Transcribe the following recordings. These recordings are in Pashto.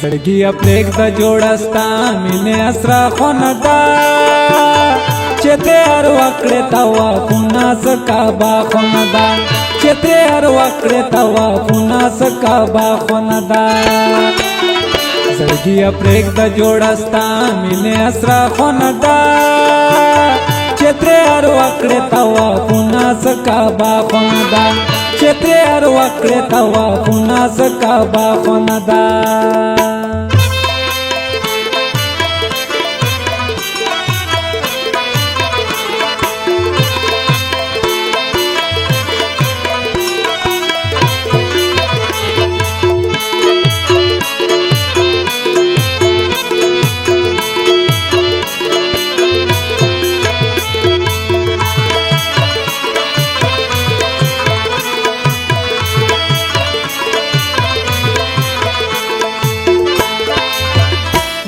زړګي پرېږ د جوړستا مینې اسرا خوندا چې ته هر وخت توا پونا سکا با خوندا چې ته هر وخت توا پونا سکا با خوندا زړګي پرېږ د جوړستا مینې اسرا خوندا چې ته هر وخت توا پونا سکا با خوندا چې ته هر وخت توا پونا سکا با خوندا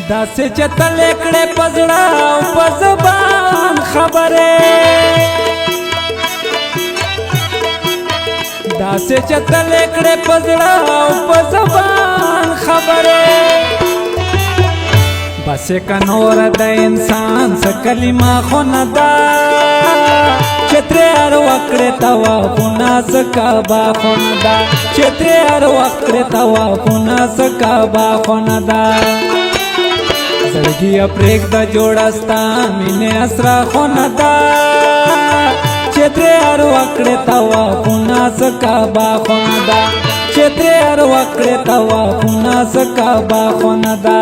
داسې چتل کړه پزړه او پزبان خبره داسې چتل کړه پزړه او پزبان خبره بس کنور د انسان س کلمه خوندا چتره هر وخت توا پونا سکا با خوندا چتره هر وخت توا پونا سکا با خوندا زړګي پرېږ د جوړستا مینې اسرا خوندا چې ته هر وخت توا پونا سکا با خوندا چې ته هر وخت توا پونا سکا با خوندا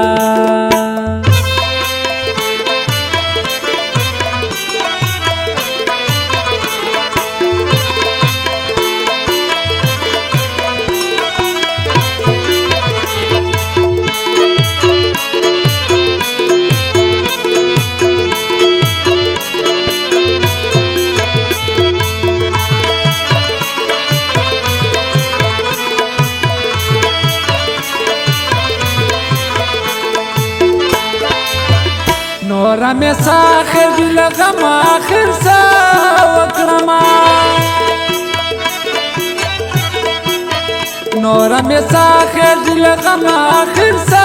نورا میں ساخر دی لغم آخر سا وکرما نورا میں ساخر دی لغم آخر سا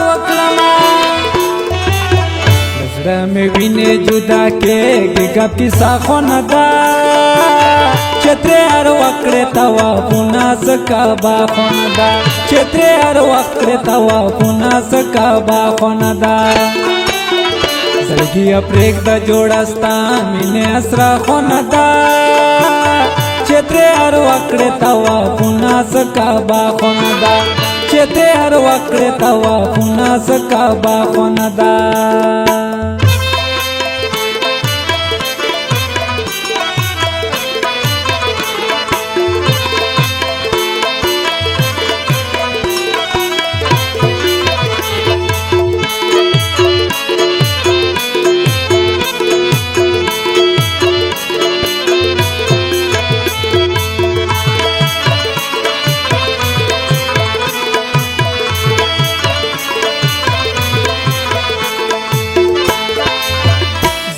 وکرما نظرہ میں وینے جدا کے گگا پیسا خوندا چترے ہر وقت توا پونا سکا با خوندا چترے ہر وقت توا پونا سکا با خوندا زړګي پرېږ د جوړستا مینې اسرا خوندا چې ته هر وخت توا پونا سکا با خوندا چې ته هر وخت توا پونا سکا با خوندا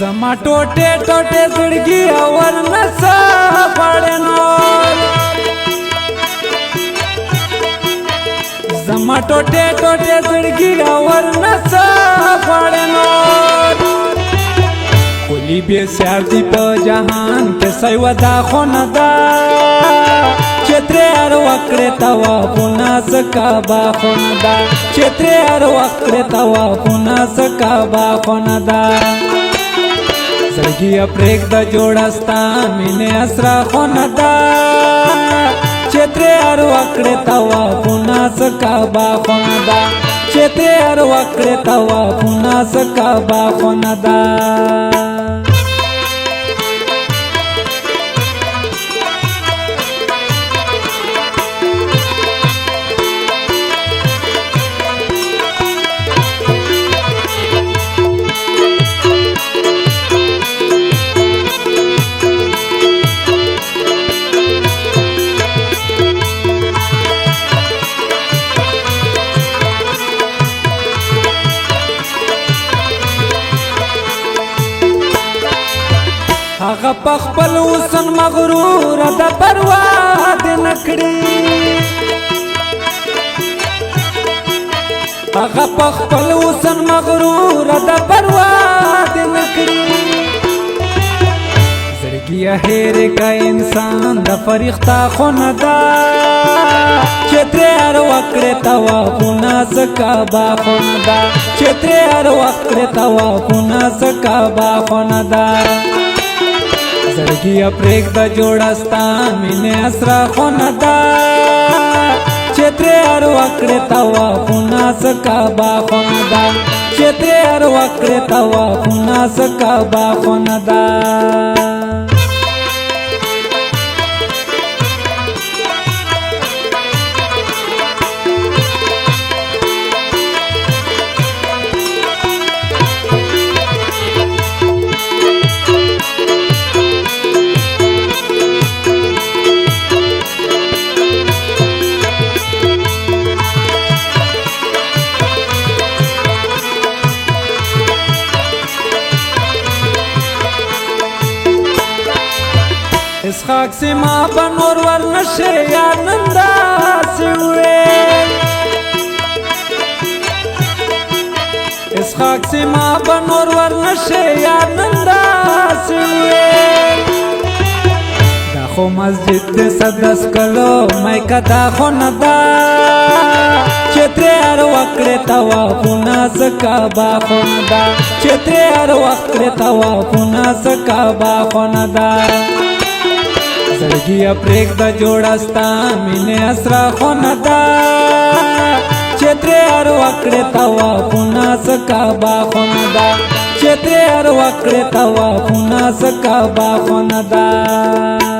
زما ټوټه ټوټه زړګي اور نسا پړنو زما ټوټه ټوټه زړګي اور نسا پړنو کولی به سر دی په جهان کې سي ودا خوندا چتره هر وخت توا پونا سکا با خوندا چتره هر وخت توا پونا سکا با خوندا زړګي پرېږ د جوړستا مینې اسرا خوندا چې ته هر وخت توا پونا سکا با خوندا چې ته هر وخت توا پونا سکا با خوندا هغه پخپل وسن مغرور د پروا د نکړي هغه په خپل حسن مغرور د پروا دې نکړي زړګي هېر کا انسان د فرښتہ خونه ده چې ترې هر وخت کړې توافونه زکه باخونه ده چې ترې هر وخت کړې توافونه زکه باخونه ده زړګي پرېږده جوړه ستا مینې اسره خونه ده چې ترې هر وخت کړې توافونه زکه باخونه ده چې ترې هر وخت کړې توافونه زکه باخونه ده اسحاق سے ماں بنور ورنشے یا نندا سے ہوئے اسحاق سے ماں بنور ورنشے یا نندا سے ہوئے داخو مسجد دے صدس کلو میں کدا خو ندا چترے ہر وقت توافونا زکا باخو ندا چترے ہر وقت توافونا زکا باخو ندا زړګي پرېږده جوړه ستا مینې اسره خونه ده چې ترې هر وخت کړې توافونه زکه باخونه ده چې ترې هر وخت کړې توافونه زکه باخونه ده